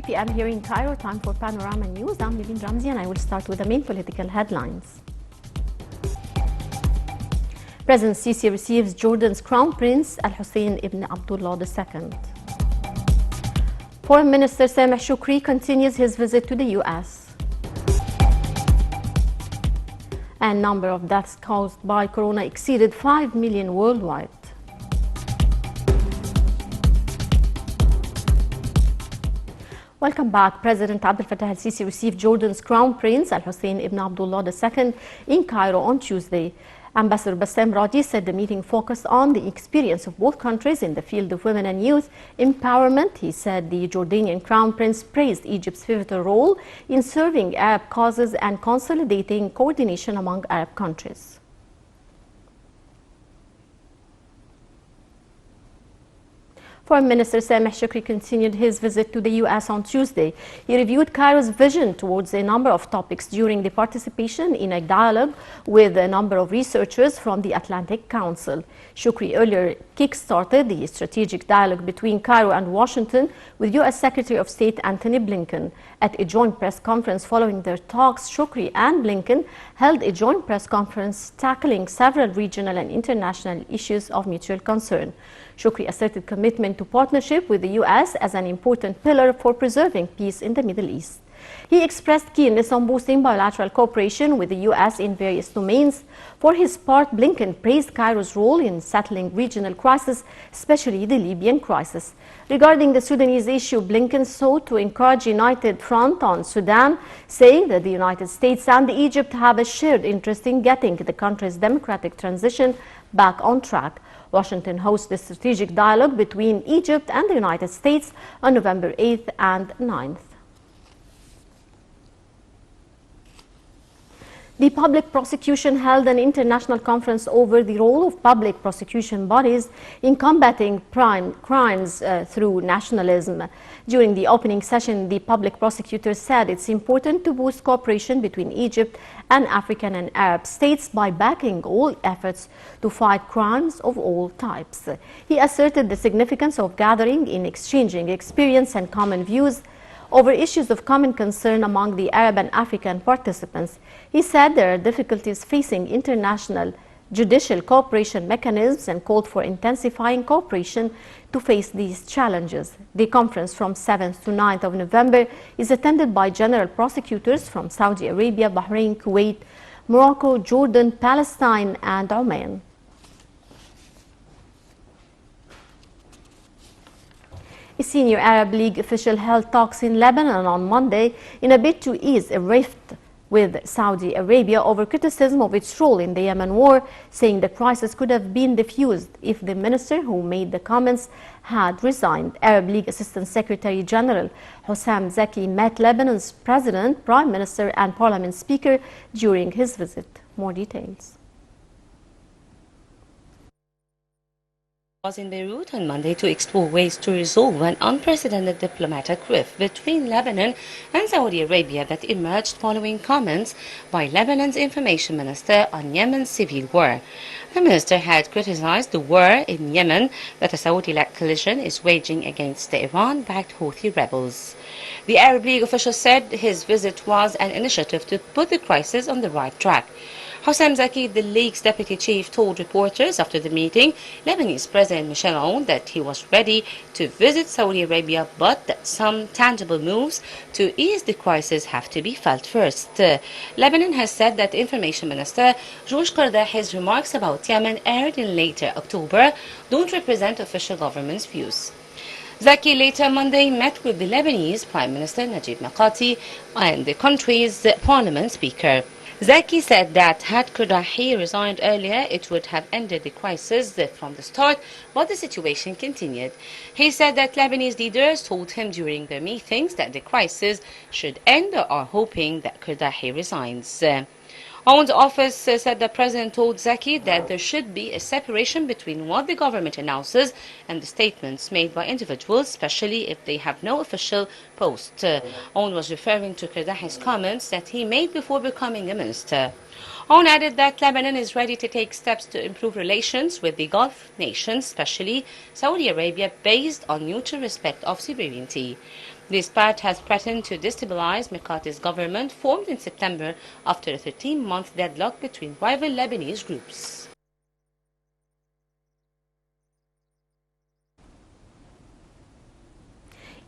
p.m. here in Cairo. Time for Panorama News. I'm Naveen Ramzi and I will start with the main political headlines. President Sisi receives Jordan's Crown Prince Al-Hussein ibn Abdullah II. Foreign Minister Sameh Shoukry continues his visit to the U.S. And number of deaths caused by corona exceeded 5 million worldwide. Welcome back. President Abdel Fattah al-Sisi received Jordan's Crown Prince Al-Hussein ibn Abdullah II in Cairo on Tuesday. Ambassador Bassam Radi said the meeting focused on the experience of both countries in the field of women and youth empowerment. He said the Jordanian Crown Prince praised Egypt's pivotal role in serving Arab causes and consolidating coordination among Arab countries. Foreign Minister Sameh Shoukry continued his visit to the U.S. on Tuesday. He reviewed Cairo's vision towards a number of topics during the participation in a dialogue with a number of researchers from the Atlantic Council. Shoukry earlier kick-started the strategic dialogue between Cairo and Washington with U.S. Secretary of State Antony Blinken. At a joint press conference following their talks, Shoukry and Blinken held a joint press conference tackling several regional and international issues of mutual concern. Shoukry asserted commitment to partnership with the U.S. as an important pillar for preserving peace in the Middle East. He expressed keenness on boosting bilateral cooperation with the U.S. in various domains. For his part, Blinken praised Cairo's role in settling regional crises, especially the Libyan crisis. Regarding the Sudanese issue, Blinken sought to encourage a united front on Sudan, saying that the United States and Egypt have a shared interest in getting the country's democratic transition back on track. Washington hosts the strategic dialogue between Egypt and the United States on November 8th and 9th. The public prosecution held an international conference over the role of public prosecution bodies in combating crimes through nationalism. During the opening session, the public prosecutor said it's important to boost cooperation between Egypt and African and Arab states by backing all efforts to fight crimes of all types. He asserted the significance of gathering in exchanging experience and common views over issues of common concern among the Arab and African participants. He said there are difficulties facing international judicial cooperation mechanisms and called for intensifying cooperation to face these challenges. The conference from 7th to 9th of November is attended by general prosecutors from Saudi Arabia, Bahrain, Kuwait, Morocco, Jordan, Palestine, and Oman. A senior Arab League official held talks in Lebanon on Monday in a bid to ease a rift with Saudi Arabia over criticism of its role in the Yemen war, saying the crisis could have been diffused if the minister who made the comments had resigned. Arab League Assistant Secretary General Hossam Zaki met Lebanon's president, prime minister and parliament speaker during his visit. More details. Was in Beirut on Monday to explore ways to resolve an unprecedented diplomatic rift between Lebanon and Saudi Arabia that emerged following comments by Lebanon's information minister on Yemen's civil war. The minister had criticized the war in Yemen that a Saudi-led coalition is waging against the Iran-backed Houthi rebels. The Arab League official said his visit was an initiative to put the crisis on the right track. Hossam Zaki, the League's deputy chief, told reporters after the meeting Lebanese President Michel Aoun that he was ready to visit Saudi Arabia, but that some tangible moves to ease the crisis have to be felt first. Lebanon has said that Information Minister Georges Qardahi's remarks about Yemen aired in later October don't represent official government's views. Zaki later Monday met with the Lebanese Prime Minister Najib Mikati and the country's parliament speaker. Zaki said that had Qardahi resigned earlier, it would have ended the crisis from the start, but the situation continued. He said that Lebanese leaders told him during their meetings that the crisis should end or are hoping that Qardahi resigns. Aoun's office said the president told Zaki that there should be a separation between what the government announces and the statements made by individuals, especially if they have no official post. Aoun was referring to Qardahi's comments that he made before becoming a minister. On added that Lebanon is ready to take steps to improve relations with the Gulf nations, especially Saudi Arabia, based on mutual respect of sovereignty. This pact has threatened to destabilize Mikati's government, formed in September after a 13-month deadlock between rival Lebanese groups.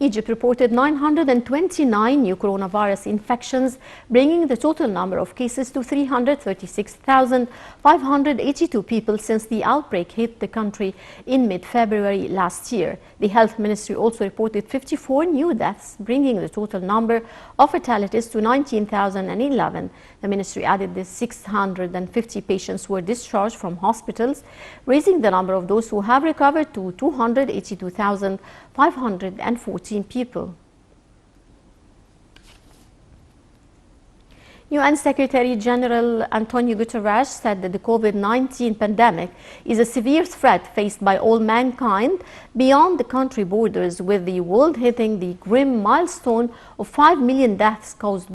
Egypt reported 929 new coronavirus infections, bringing the total number of cases to 336,582 people since the outbreak hit the country in mid-February last year. The Health Ministry also reported 54 new deaths, bringing the total number of fatalities to 19,011. The ministry added that 650 patients were discharged from hospitals, raising the number of those who have recovered to 282,514 people. UN Secretary General Antonio Guterres said that the COVID-19 pandemic is a severe threat faced by all mankind beyond the country borders, with the world hitting the grim milestone of 5 million deaths caused